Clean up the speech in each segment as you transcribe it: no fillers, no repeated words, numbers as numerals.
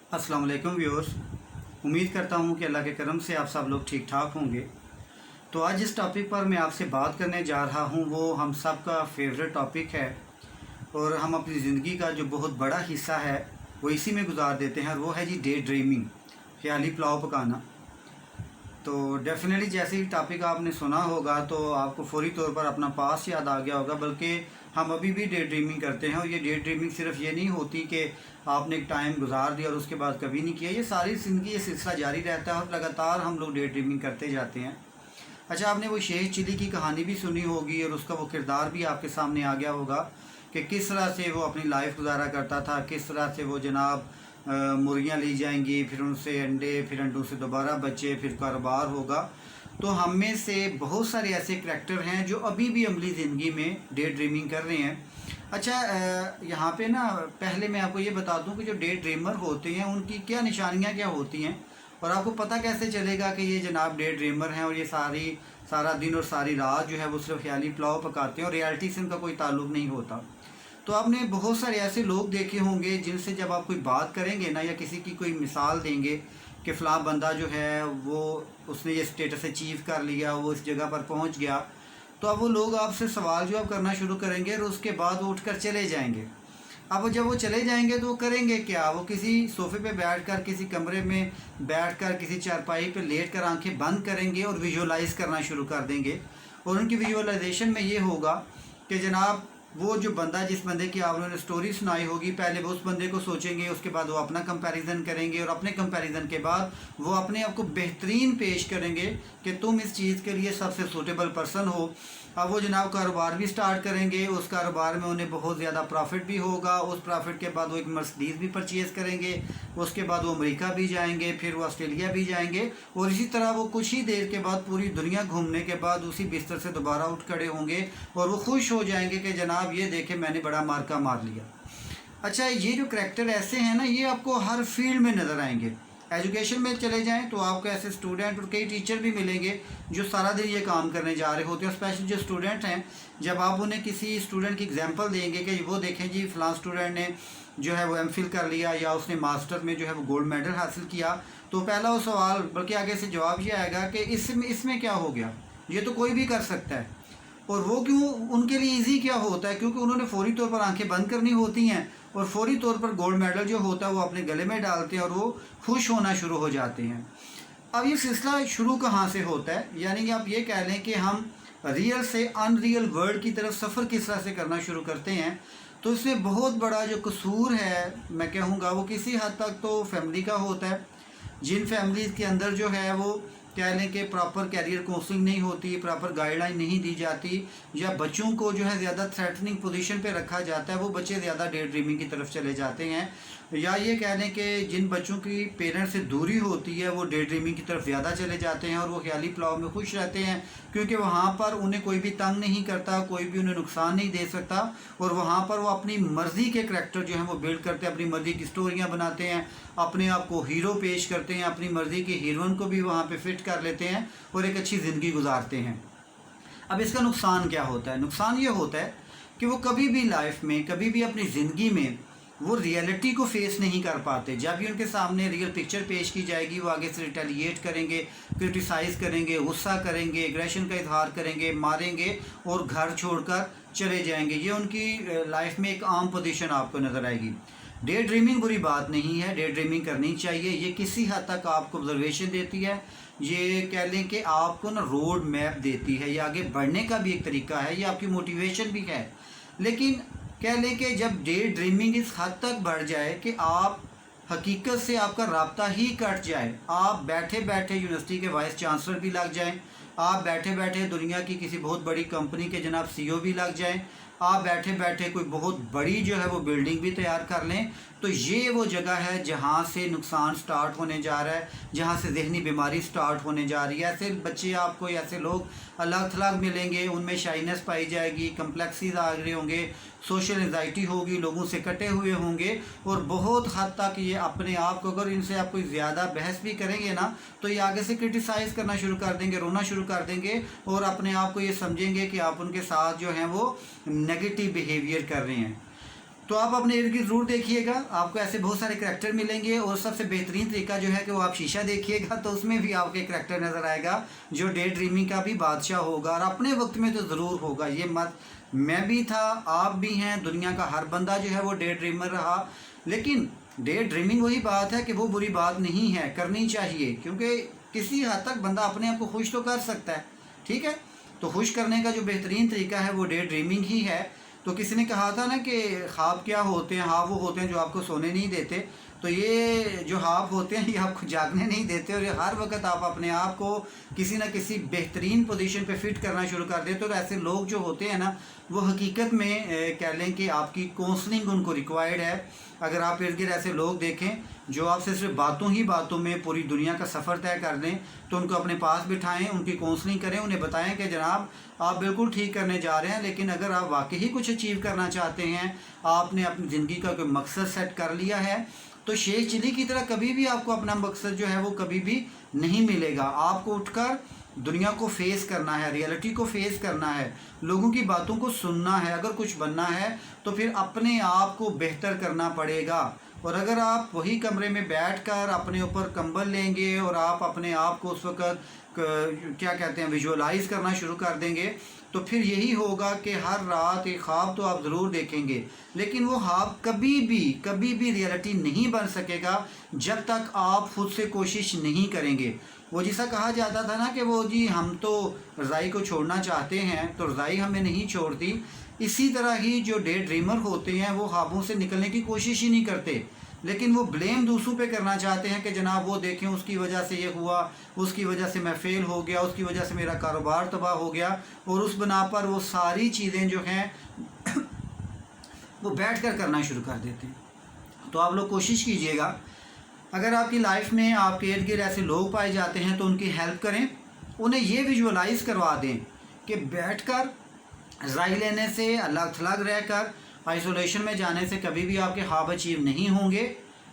अस्सलाम वालेकुम व्यूअर्स। उम्मीद करता हूँ कि अल्लाह के करम से आप सब लोग ठीक ठाक होंगे। तो आज जिस टॉपिक पर मैं आपसे बात करने जा रहा हूँ वो हम सब का फेवरेट टॉपिक है और हम अपनी ज़िंदगी का जो बहुत बड़ा हिस्सा है वो इसी में गुजार देते हैं, और वो है जी डे ड्रीमिंग, ख्याली पुलाव पकाना। तो डेफिनेटली जैसे ही टॉपिक आपने सुना होगा तो आपको फौरी तौर पर अपना पास याद आ गया होगा, बल्कि हम अभी भी डे ड्रीमिंग करते हैं। और ये डे ड्रीमिंग सिर्फ ये नहीं होती कि आपने एक टाइम गुजार दिया और उसके बाद कभी नहीं किया, ये सारी ज़िंदगी ये सिलसिला जारी रहता है और लगातार हम लोग डे ड्रीमिंग करते जाते हैं। अच्छा, आपने वो शेख चिली की कहानी भी सुनी होगी और उसका वो किरदार भी आपके सामने आ गया होगा कि किस तरह से वो अपनी लाइफ गुजारा करता था, किस तरह से वो जनाब मुर्गियाँ ली जाएंगी, फिर उनसे अंडे, फिर अंडों से दोबारा बच्चे, फिर कारोबार होगा। तो हम में से बहुत सारे ऐसे करैक्टर हैं जो अभी भी अमली ज़िंदगी में डे ड्रीमिंग कर रहे हैं। अच्छा, यहाँ पे ना पहले मैं आपको ये बता दूँ कि जो डे ड्रीमर होते हैं उनकी क्या निशानियाँ क्या होती हैं और आपको पता कैसे चलेगा कि ये जनाब डे ड्रीमर हैं और ये सारा दिन और सारी रात जो है वो सिर्फ ख्याली पुलाव पकाते हैं और रियलिटी से उनका कोई ताल्लुक़ नहीं होता। तो आपने बहुत सारे ऐसे लोग देखे होंगे जिनसे जब आप कोई बात करेंगे ना या किसी की कोई मिसाल देंगे कि फ़लाँ बंदा जो है वो उसने ये स्टेटस अचीव कर लिया, वो इस जगह पर पहुंच गया, तो अब वो लोग आपसे सवाल जवाब करना शुरू करेंगे और उसके बाद वो उठकर चले जाएंगे। अब जब वो चले जाएंगे तो वो करेंगे क्या, वो किसी सोफ़े पे बैठकर, किसी कमरे में बैठकर, किसी चारपाई पे लेटकर आंखें बंद करेंगे और विजुअलाइज़ करना शुरू कर देंगे। और उनकी विजुअलाइजेशन में ये होगा कि जनाब वो जो बंदा, जिस बंदे की आप लोगों ने स्टोरी सुनाई होगी, पहले वो उस बंदे को सोचेंगे, उसके बाद वो अपना कंपैरिजन करेंगे और अपने कंपैरिजन के बाद वो अपने आप को बेहतरीन पेश करेंगे कि तुम इस चीज़ के लिए सबसे सूटेबल पर्सन हो। अब वो जनाब कारोबार भी स्टार्ट करेंगे, उस कारोबार में उन्हें बहुत ज़्यादा प्रॉफिट भी होगा, उस प्रॉफिट के बाद वो एक मर्सिडीज़ भी परचेज़ करेंगे, उसके बाद वो अमेरिका भी जाएंगे, फिर वो ऑस्ट्रेलिया भी जाएंगे और इसी तरह वो कुछ ही देर के बाद पूरी दुनिया घूमने के बाद उसी बिस्तर से दोबारा उठ खड़े होंगे और वो खुश हो जाएंगे कि जनाब ये देखे मैंने बड़ा मार्का मार लिया। अच्छा, ये जो करैक्टर ऐसे हैं ना, ये आपको हर फील्ड में नज़र आएंगे। एजुकेशन में चले जाएं तो आपको ऐसे स्टूडेंट और कई टीचर भी मिलेंगे जो सारा दिन ये काम करने जा रहे होते हैं। स्पेशली जो स्टूडेंट हैं, जब आप उन्हें किसी स्टूडेंट की एग्जांपल देंगे कि वो देखें जी फ़लाँ स्टूडेंट ने जो है वो एमफिल कर लिया या उसने मास्टर में जो है वो गोल्ड मेडल हासिल किया, तो पहला वो सवाल, बल्कि आगे से जवाब ये आएगा कि इसमें क्या हो गया, ये तो कोई भी कर सकता है। और वो क्यों, उनके लिए इजी क्या होता है, क्योंकि उन्होंने फौरी तौर पर आंखें बंद करनी होती हैं और फौरी तौर पर गोल्ड मेडल जो होता है वो अपने गले में डालते हैं और वो खुश होना शुरू हो जाते हैं। अब ये सिलसिला शुरू कहाँ से होता है, यानी कि आप ये कह लें कि हम रियल से अनरियल वर्ल्ड की तरफ सफ़र किस तरह से करना शुरू करते हैं। तो इसमें बहुत बड़ा जो कसूर है मैं कहूँगा वो किसी हद तक तो फैमिली का होता है। जिन फैमिलीज़ के अंदर जो है वो कह लें कि प्रॉपर कैरियर काउंसलिंग नहीं होती, प्रॉपर गाइडलाइन नहीं दी जाती, या बच्चों को जो है ज़्यादा थ्रेटनिंग पोजीशन पे रखा जाता है, वो बच्चे ज़्यादा डे ड्रीमिंग की तरफ चले जाते हैं। या ये कह लें कि जिन बच्चों की पेरेंट्स से दूरी होती है वो डे ड्रीमिंग की तरफ ज़्यादा चले जाते हैं और वो ख्याली पुलाव में खुश रहते हैं, क्योंकि वहाँ पर उन्हें कोई भी तंग नहीं करता, कोई भी उन्हें नुकसान नहीं दे सकता और वहाँ पर वो अपनी मर्ज़ी के करैक्टर जो हैं वो बिल्ड करते हैं, अपनी मर्ज़ी की स्टोरियाँ बनाते हैं, अपने आप को हीरो पेश करते हैं, अपनी मर्ज़ी के हीरोइन को भी वहाँ पे फिट कर लेते हैं और एक अच्छी ज़िंदगी गुजारते हैं। अब इसका नुकसान क्या होता है? नुकसान ये होता है कि वो कभी भी लाइफ में, कभी भी अपनी ज़िंदगी में वो रियलिटी को फेस नहीं कर पाते। जब भी उनके सामने रियल पिक्चर पेश की जाएगी वो आगे से रिटेलिएट करेंगे, क्रिटिसाइज़ करेंगे, गुस्सा करेंगे, एग्रेशन का इजहार करेंगे, मारेंगे और घर छोड़कर चले जाएंगे। ये उनकी लाइफ में एक आम पोजीशन आपको नज़र आएगी। डे ड्रीमिंग बुरी बात नहीं है, डे ड्रीमिंग करनी चाहिए। ये किसी हद तक आपको ऑब्जर्वेशन देती है, ये कह लें कि आपको ना रोड मैप देती है, ये आगे बढ़ने का भी एक तरीका है, ये आपकी मोटिवेशन भी है। लेकिन कह लें कि जब डे ड्रीमिंग इस हद तक बढ़ जाए कि आप हकीकत से आपका राब्ता ही कट जाए, आप बैठे बैठे यूनिवर्सिटी के वाइस चांसलर भी लग जाएं, आप बैठे बैठे दुनिया की किसी बहुत बड़ी कंपनी के जनाब सीईओ भी लग जाएं, आप बैठे बैठे कोई बहुत बड़ी जो है वो बिल्डिंग भी तैयार कर लें, तो ये वो जगह है जहाँ से नुकसान स्टार्ट होने जा रहा है, जहाँ से ज़हनी बीमारी स्टार्ट होने जा रही है। ऐसे बच्चे आपको, ऐसे लोग अलग थलग मिलेंगे, उनमें शाइनेस पाई जाएगी, कम्प्लेक्सीज आ रहे होंगे, सोशल एंजाइटी होगी, लोगों से कटे हुए होंगे और बहुत हद तक ये अपने आप को, अगर इनसे आप कोई ज़्यादा बहस भी करेंगे ना तो ये आगे से क्रिटिसाइज़ करना शुरू कर देंगे, रोना शुरू कर देंगे और अपने आप को ये समझेंगे कि आप उनके साथ जो हैं वो नेगेटिव बिहेवियर कर रहे हैं। तो आप अपने इर्द गिर्द ज़रूर देखिएगा, आपको ऐसे बहुत सारे करैक्टर मिलेंगे। और सबसे बेहतरीन तरीका जो है कि वो आप शीशा देखिएगा, तो उसमें भी आपके करैक्टर नज़र आएगा जो डे ड्रीमिंग का भी बादशाह होगा, और अपने वक्त में तो ज़रूर होगा। ये मत, मैं भी था, आप भी हैं, दुनिया का हर बंदा जो है वो डे ड्रीमर रहा। लेकिन डे ड्रीमिंग वही बात है कि वो बुरी बात नहीं है, करनी चाहिए, क्योंकि किसी हद तक बंदा अपने आप को खुश तो कर सकता है, ठीक है। तो खुश करने का जो बेहतरीन तरीका है वो डे ड्रीमिंग ही है। तो किसी ने कहा था ना कि ख्वाब क्या होते हैं, ख्वाब वो होते हैं जो आपको सोने नहीं देते। तो ये जो ख्वाब होते हैं ये आपको जागने नहीं देते, और ये हर वक्त आप अपने आप को किसी न किसी बेहतरीन पोजीशन पे फिट करना शुरू कर देते हो। तो ऐसे लोग जो होते हैं ना, वो हकीकत में कह लें कि आपकी काउंसलिंग उनको रिक्वायर्ड है। अगर आप इर्द गिर्द ऐसे लोग देखें जो आपसे सिर्फ बातों ही बातों में पूरी दुनिया का सफ़र तय कर दें, तो उनको अपने पास बिठाएं, उनकी काउंसलिंग करें, उन्हें बताएं कि जनाब आप बिल्कुल ठीक करने जा रहे हैं, लेकिन अगर आप वाकई ही कुछ अचीव करना चाहते हैं, आपने अपनी ज़िंदगी का कोई मकसद सेट कर लिया है, तो शेख चिली की तरह कभी भी आपको अपना मकसद जो है वो कभी भी नहीं मिलेगा। आपको उठकर दुनिया को फेस करना है, रियलिटी को फेस करना है, लोगों की बातों को सुनना है। अगर कुछ बनना है तो फिर अपने आप को बेहतर करना पड़ेगा। और अगर आप वही कमरे में बैठकर अपने ऊपर कंबल लेंगे और आप अपने आप को उस वक्त क्या कहते हैं विजुअलाइज करना शुरू कर देंगे, तो फिर यही होगा कि हर रात एक ख्वाब तो आप ज़रूर देखेंगे, लेकिन वो ख्वाब कभी भी रियलिटी नहीं बन सकेगा जब तक आप खुद से कोशिश नहीं करेंगे। वो जैसा कहा जाता था ना कि वो जी हम तो रज़ाई को छोड़ना चाहते हैं तो रज़ाई हमें नहीं छोड़ती, इसी तरह ही जो डे ड्रीमर होते हैं वो ख्वाबों से निकलने की कोशिश ही नहीं करते, लेकिन वो ब्लेम दूसरों पे करना चाहते हैं कि जनाब वो देखें उसकी वजह से ये हुआ, उसकी वजह से मैं फ़ेल हो गया, उसकी वजह से मेरा कारोबार तबाह हो गया, और उस बना पर वो सारी चीज़ें जो हैं वो बैठ कर करना शुरू कर देते हैं। तो आप लोग कोशिश कीजिएगा, अगर आपकी लाइफ में आपके इर्द गिर्द ऐसे लोग पाए जाते हैं तो उनकी हेल्प करें, उन्हें ये विजुअलाइज करवा दें कि बैठकर रज़ाई लेने से, अलग थलग रहकर आइसोलेशन में जाने से कभी भी आपके ख्वाब अचीव नहीं होंगे।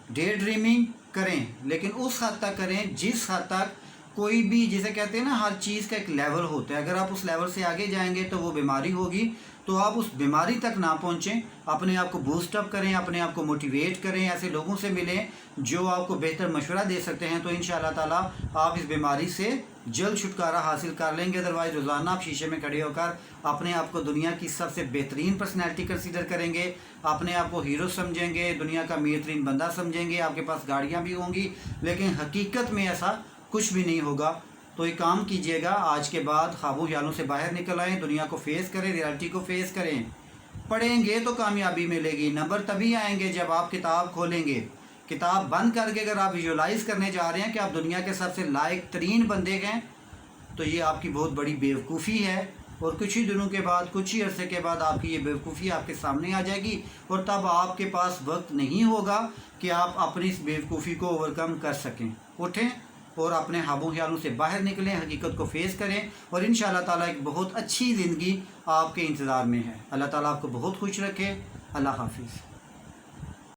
डे ड्रीमिंग करें, लेकिन उस हद तक करें जिस हद तक कोई भी, जिसे कहते हैं ना हर चीज़ का एक लेवल होता है, अगर आप उस लेवल से आगे जाएंगे तो वो बीमारी होगी, तो आप उस बीमारी तक ना पहुँचें। अपने आप को बूस्ट अप करें, अपने आप को मोटिवेट करें, ऐसे लोगों से मिलें जो आपको बेहतर मशवरा दे सकते हैं, तो इंशाअल्लाह ताला आप इस बीमारी से जल्द छुटकारा हासिल कर लेंगे। अदरवाइज़ रोज़ाना आप शीशे में खड़े होकर अपने आप को दुनिया की सबसे बेहतरीन पर्सनैलिटी कंसीडर करेंगे, अपने आप को हीरो समझेंगे, दुनिया का अमीर तरीन बंदा समझेंगे, आपके पास गाड़ियाँ भी होंगी, लेकिन हकीकत में ऐसा कुछ भी नहीं होगा। तो एक काम कीजिएगा, आज के बाद ख्वाबों ख्यालों से बाहर निकल आएँ, दुनिया को फेस करें, रियलिटी को फेस करें। पढ़ेंगे तो कामयाबी मिलेगी, नंबर तभी आएंगे जब आप किताब खोलेंगे। किताब बंद करके अगर आप विजुअलाइज करने जा रहे हैं कि आप दुनिया के सबसे लायक तरीन बंदे हैं, तो ये आपकी बहुत बड़ी बेवकूफ़ी है, और कुछ ही दिनों के बाद, कुछ ही अरसे के बाद आपकी ये बेवकूफ़ी आपके सामने आ जाएगी, और तब आपके पास वक्त नहीं होगा कि आप अपनी इस बेवकूफ़ी को ओवरकम कर सकें। उठें और अपने ख्वाबों ख्यालों से बाहर निकलें, हकीकत को फेस करें, और इंशाअल्लाह ताला एक बहुत अच्छी ज़िंदगी आपके इंतज़ार में है। अल्लाह ताला आपको बहुत खुश रखे। अल्लाह हाफिज़।